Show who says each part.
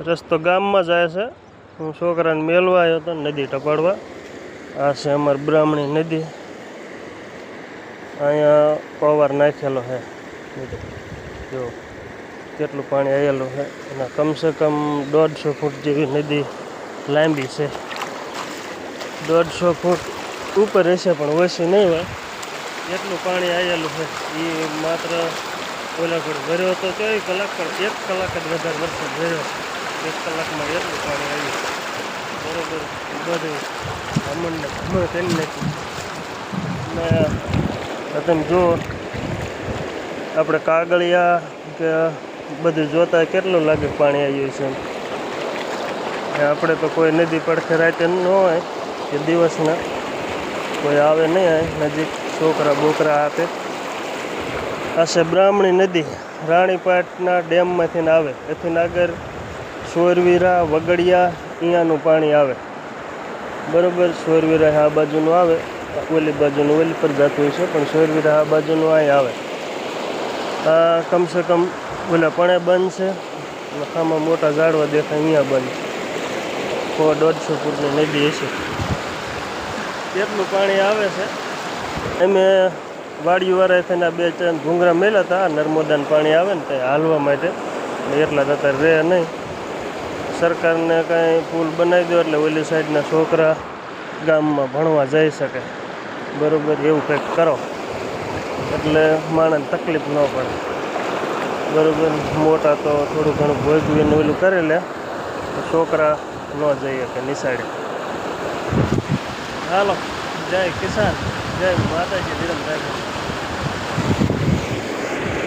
Speaker 1: રસ્તો ગામમાં જાય છે. હું છોકરાને મેળવા આવ્યો હતો નદી ટપાડવા. આ છે અમારી બ્રાહ્મણી નદી. અહીંયા પવાર નાખેલો છે. જો કેટલું પાણી આવેલું છે. અને કમસે કમ 150 ફૂટ જેવી નદી લાંબી છે. 150 ફૂટ ઉપર હશે પણ ઓછી નહીં હોય એટલું પાણી આવેલું છે. એ માત્ર ઓલા ઘડ ભર્યો હતો 24 કલાક, પણ 1 કલાક જ વધારે વરસાદ ભર્યો. 1 કલાકમાં એટલું પાણી આવ્યું બરોબર. બધું અમનને ખબર કરી નાખી. ને તમે જુઓ આપણે કાગળિયા કે બધું જોતા કેટલું લાગે પાણી આવ્યું છે. આપણે તો કોઈ નદી પડખે રાતે ન હોય કે દિવસના કોઈ આવે નહીં હોય નજીક. છોકરા બોકરા આપે. આ છે બ્રાહ્મણી નદી. રાણીપાટના ડેમમાંથી આવે. એથી આગળ સોરવીરા, વગડિયા અહીંયાનું પાણી આવે બરાબર. સોરવીરા આ બાજુનું આવે, ઓલી બાજુનું ઓલી પર જતું છે, પણ સોરવીરા આ બાજુનું અહીં આવે. આ કમસે કમ ઓલા પણે બંધ છે. આમાં મોટા ઝાડવા દેખાય અહીંયા બંધ. 150 ફૂટની નદી હશે. એટલું પાણી આવે છે. અમે વાડીવાળાએ થઈને 2-4 ઘૂંઘરા મેલ્યા હતા. નર્મદાનું પાણી આવે ને ત્યાં હાલવા માટે, એટલા જ અત્યારે રહે નહીં. સરકારને કાંઈ પુલ બનાવી દો એટલે ઓલી સાઈડના છોકરા ગામમાં ભણવા જઈ શકે બરાબર. એવું કંઈક કરો એટલે માણસને તકલીફ ન પડે બરાબર. મોટા તો થોડું ઘણું ભોગવીને ઓલું કરી લે, છોકરા ન જઈ શકે નિશાળે. હાલો, જય કિસાન, જય માતાજી, ધીરમ રાખે.